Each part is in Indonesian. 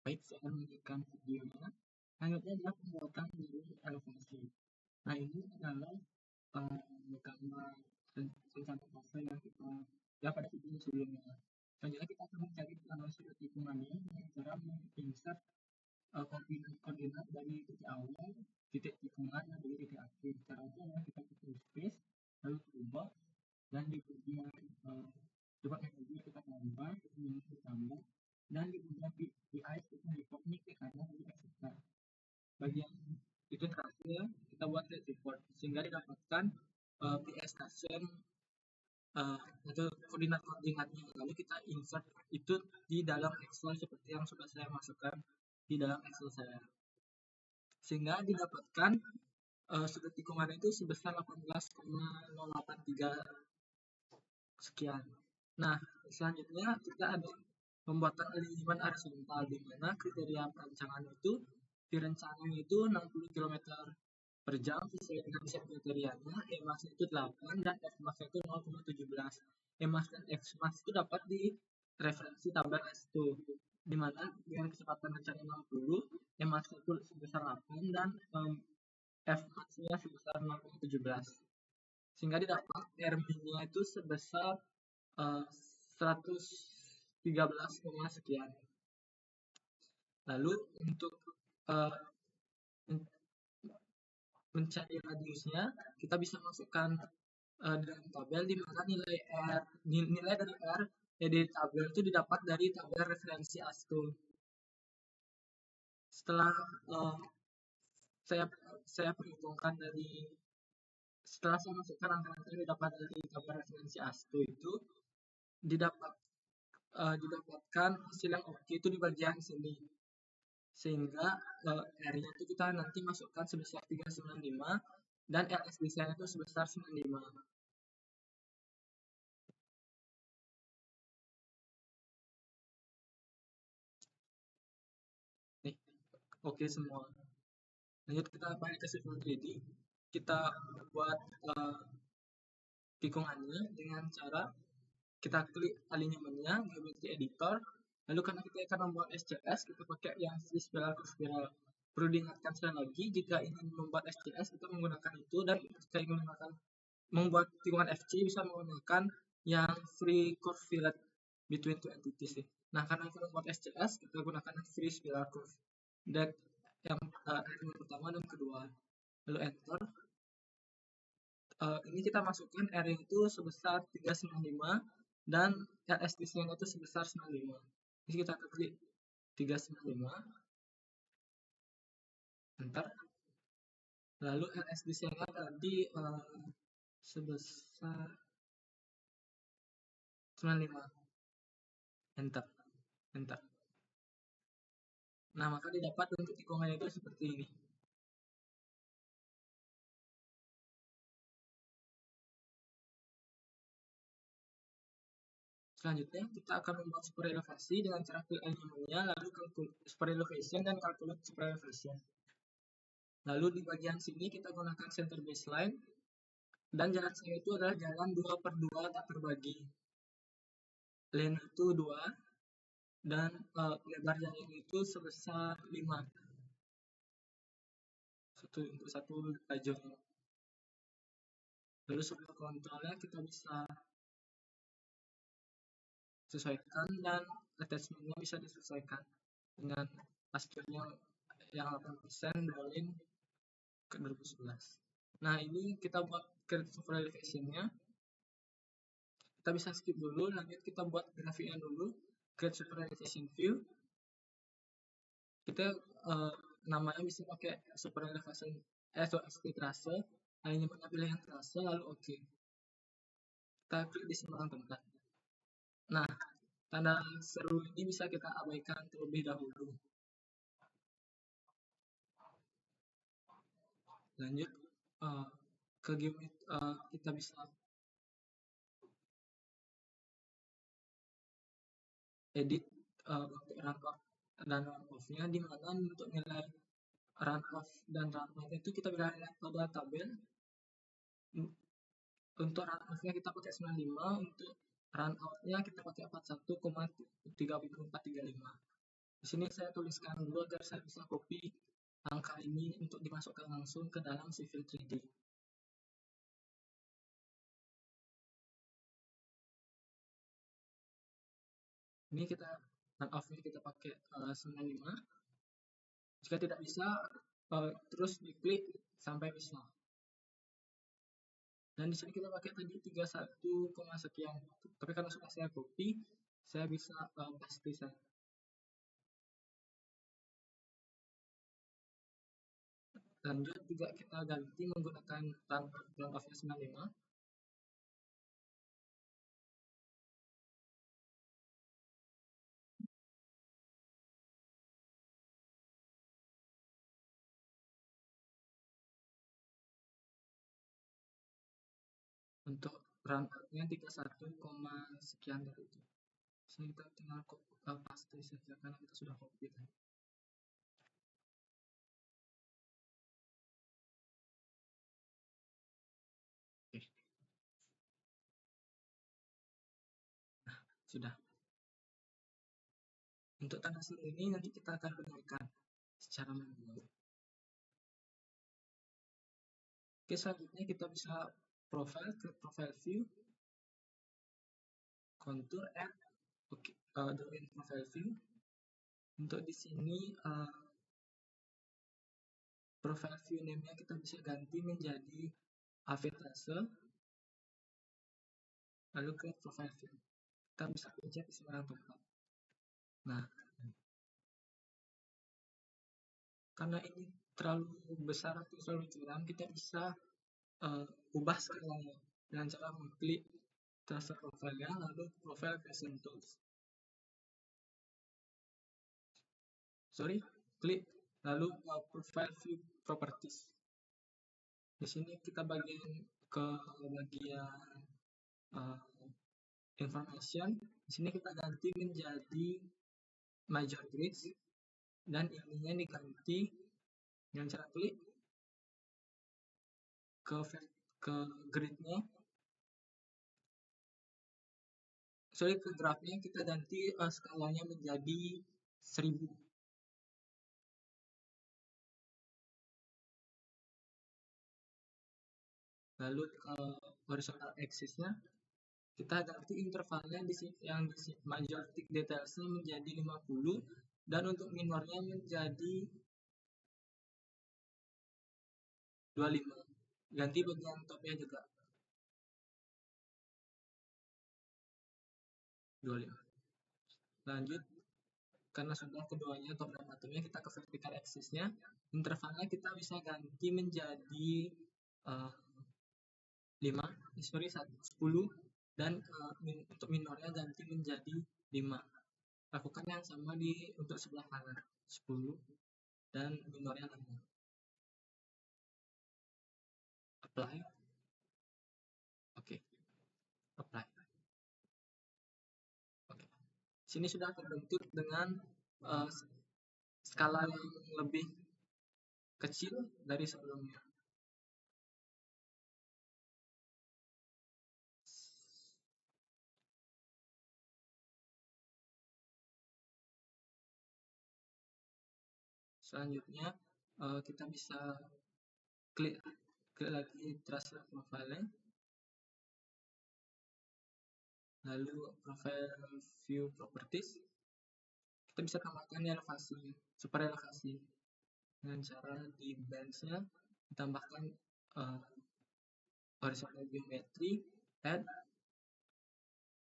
Baik, saya akan menunjukkan videonya. Selanjutnya adalah pembuatan dari elevasi. Nah, ini adalah gambar rencana fase yang kita pada video sebelumnya. Selanjutnya kita akan mencari sudut tikungannya dengan cara menginsert koordinat dari titik awal, titik tikungan, dan dari titik akhir. Caranya adalah kita pilih space, lalu berubah, dan di bagian coba energi kita tambah, kemudian ditambah, dan di bagian PI kita report ini klik kanan di execute. Bagian itu terakhir kita buat report sehingga didapatkan PS station itu koordinatnya, lalu kita insert itu di dalam Excel seperti yang sudah saya masukkan di dalam Excel saya, sehingga didapatkan sudut tikungan itu sebesar 18,083 sekian. Nah, selanjutnya kita ada pembuatan alignment horizontal, di mana kriteria perancangan itu direncanakan itu 60 km per jam sesuai dengan set kriterianya. Emas itu 8 dan Fmax itu 0,17. Emas dan Fmax itu dapat di referensi tabel S2, di mana dengan kecepatan rencana 60, Emas itu sebesar 8 dan Fmax-nya sebesar 0,17. Sehingga didapat RB-nya itu sebesar 113, sekian. Lalu untuk mencari radiusnya, kita bisa masukkan di dalam tabel di mana nilai dari R di tabel itu didapat dari tabel referensi ASTU. Setelah saya perhitungkan setelah saya masukkan angka-angka yang didapat dari tabel referensi ASTU itu didapatkan hasil yang oke itu di bagian sini, sehingga R-nya itu kita nanti masukkan sebesar 395 dan LS desain itu sebesar 95. Nih, oke semua. Lanjut kita balik ke Civil 3D. Kita buat tikungannya dengan cara kita klik alignmentnya, geometry editor. Lalu karena kita akan membuat SCS, kita pakai yang free spiral ke spiral. Perlu diingatkan sekali lagi, jika ingin membuat SCS kita menggunakan itu, dan jika ingin membuat tikungan FC bisa menggunakan yang free curve fillet between two entities. Nah, karena kita membuat SCS, kita gunakan free spiral curve. Dan yang pertama dan kedua. Lalu enter. Ini kita masukkan R itu sebesar 395 dan LSD-nya itu sebesar 95. Jadi kita klik 395, enter. Lalu LSD-nya tadi sebesar 95, enter. Nah, maka didapat untuk tikungan itu seperti ini. Selanjutnya kita akan membuat super elevasi dengan cara klik alignmentnya, lalu super elevation dan calculate super elevation. Lalu di bagian sini kita gunakan center baseline, dan jalan saya itu adalah jalan 2/2 tak terbagi. Lane itu 2 dan lebar jalan itu sebesar 5. Untuk satu lajur. Lalu sebelah kontrolnya kita bisa sesuaikan dan attachmentnya bisa disesuaikan dengan hasilnya yang 8% dolin ke 2011. Nah, ini kita buat create super elevation-nya. Kita bisa skip dulu, lanjut kita buat grafiknya dulu, create super elevation view. Kita namanya bisa pakai super elevation atau SP trase, hanya pilih yang trase, lalu oke. Kita klik di sembarang tempat. Nah, tanda seru ini bisa kita abaikan terlebih dahulu. Lanjut ke geometri, kita bisa edit untuk runoff dan runoff-nya, di mana untuk nilai runoff dan runoff itu kita bisa lihat pada tabel. Untuk runoff-nya kita pakai 95, untuk runout-nya kita pakai 41,34435. Di sini saya tuliskan dulu agar saya bisa copy angka ini untuk dimasukkan langsung ke dalam Civil 3D. Ini kita run off-nya kita pakai 95. Jika tidak bisa, terus diklik sampai bisa. Dan di sini kita pakai tadi 31, sekian. Tapi karena sudah saya copy, saya bisa paste saja. Lanjut juga kita ganti menggunakan run off-nya 95. Untuk run out-nya 31, sekian dari itu. Sini kita tinggal paste saja karena kita sudah copy tadi. Oke. Nah, sudah. Untuk tanda seru ini nanti kita akan benarkan secara manual. Oke, selanjutnya kita bisa profile, klik profile view, contour, add, oke, join profile view. Untuk di sini profile view name-nya kita bisa ganti menjadi AV Tracer, lalu klik profile view. Kita bisa pencet di sembarang tempat. Nah, karena ini terlalu besar atau terlalu curam, kita bisa ubah skalanya dengan cara mengklik tracer profile-nya, lalu profile version tools. Klik lalu profile view properties. Di sini kita bagian ke bagian information. Di sini kita ganti menjadi major grids dan ininya diganti dengan cara klik ke gridnya. Ke grafnya kita ganti skalanya menjadi 1000. Lalu horizontal axis-nya kita ganti intervalnya yang di major tick details-nya menjadi 50 dan untuk minornya menjadi 25. Ganti bagian topnya juga 25. Lanjut, karena sudah keduanya top dan bottomnya, kita ke vertical axis-nya. Intervalnya kita bisa ganti menjadi 10 dan untuk minornya ganti menjadi 5. Lakukan yang sama untuk sebelah kanan, 10 dan minornya 5. Apply. Oke. Apply. Oke. Sini sudah terbentuk dengan skala yang lebih kecil dari sebelumnya. Selanjutnya kita bisa klik lagi tracer profile, lalu profile view properties. Kita bisa tambahkan elevasi, super elevasi dengan cara di bench-nya ditambahkan horizontal geometry, add,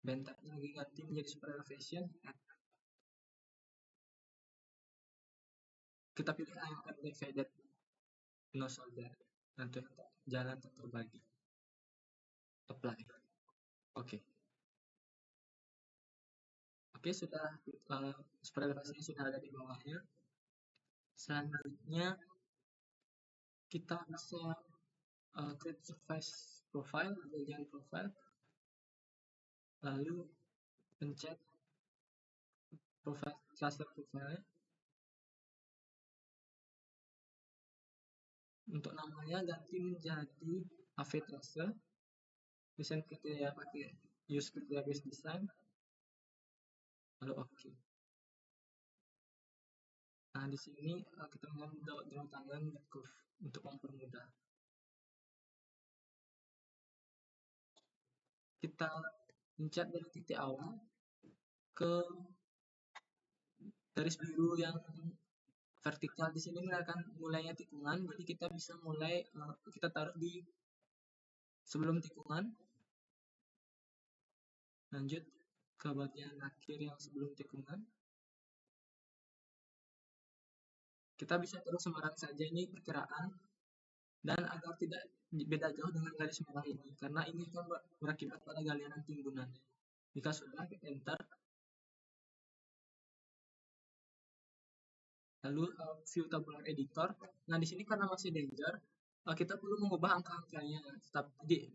band type-nya lagi ganti menjadi super elevation, add. Kita pilih undivided, no solder, nanti jalan terbagi. Apply. Oke. Oke, sudah super elevasinya sudah ada di bawahnya. Selanjutnya kita bisa create surface profile, bagian profile, lalu pencet profile cluster profile. Untuk namanya ganti menjadi AV Tracer. Desain kriteria pakai use kriteria based design. Lalu oke. Nah, di sini kita mengambil jauh tangan curve untuk mempermudah. Kita pencet dari titik awal ke garis biru yang vertikal. Di sini akan mulainya tikungan, jadi kita bisa mulai kita taruh di sebelum tikungan, lanjut ke bagian akhir yang sebelum tikungan. Kita bisa terus sembarang saja, ini perkiraan, dan agar tidak beda jauh dengan garis merah ini, karena ini akan berakibat pada galian timbunan. Jika sudah, kita enter. Lalu view tabular editor. Nah, di sini karena masih danger, kita perlu mengubah angka-angkanya. Tapi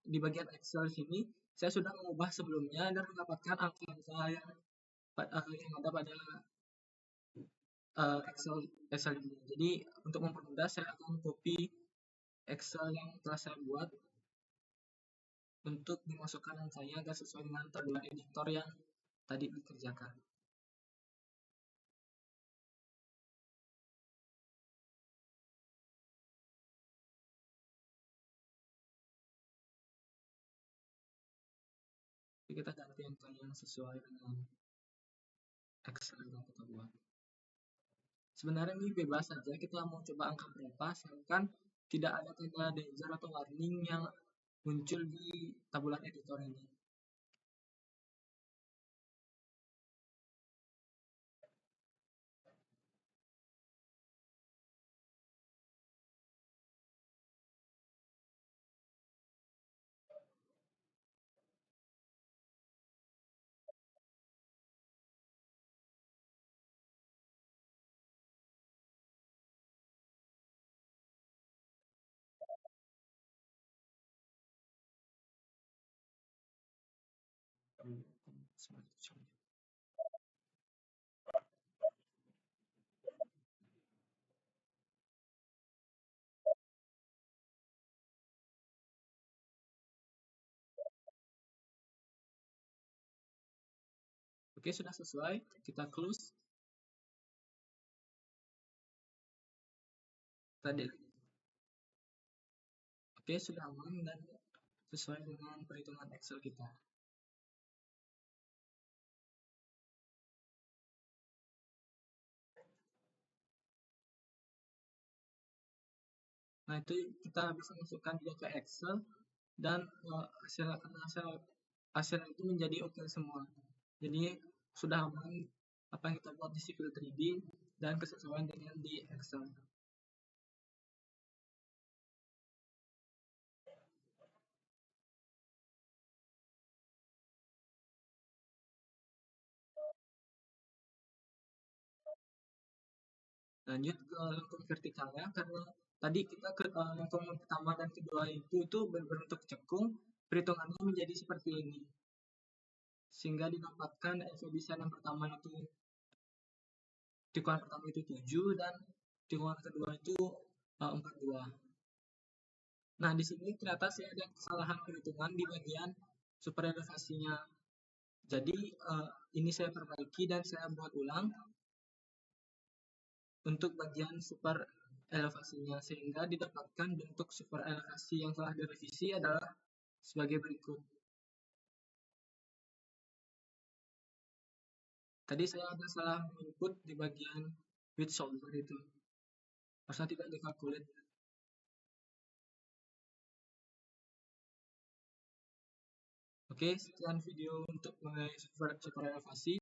di bagian Excel sini saya sudah mengubah sebelumnya dan mendapatkan angka-angka yang ada pada Excel ini. Jadi untuk mempermudah saya akan copy Excel yang telah saya buat untuk dimasukkan angkanya agar sesuai dengan tabular editor yang tadi dikerjakan. Jadi kita ganti angka yang sesuai dengan Excel yang kita buat. Sebenarnya ini bebas saja, kita mau coba angka berapa, asalkan tidak ada tanda danger atau warning yang muncul di tabular editor ini. Oke, sudah sesuai, kita close. Tadi. Oke, sudah aman dan sesuai dengan perhitungan Excel kita. Nah, itu kita bisa masukkan dia ke Excel dan hasil itu menjadi oke semua. Jadi sudah aman apa yang kita buat di Civil 3D dan kesesuaian dengan di Excel. Lanjut ke lengkung vertikalnya, karena tadi kita ke lengkung pertama dan kedua itu berbentuk cekung, perhitungannya menjadi seperti ini. Sehingga didapatkan desain yang pertama itu tikungan pertama itu 7 dan tikungan kedua itu 42. Nah, di sini ternyata saya ada kesalahan perhitungan di bagian super elevasinya. Jadi ini saya perbaiki dan saya buat ulang untuk bagian super elevasinya, sehingga didapatkan bentuk super elevasi yang telah direvisi adalah sebagai berikut. Tadi saya ada salah input di bagian width shoulder itu. Harusnya tidak dikalkulit. Oke, sekian video untuk mengenai super elevasi.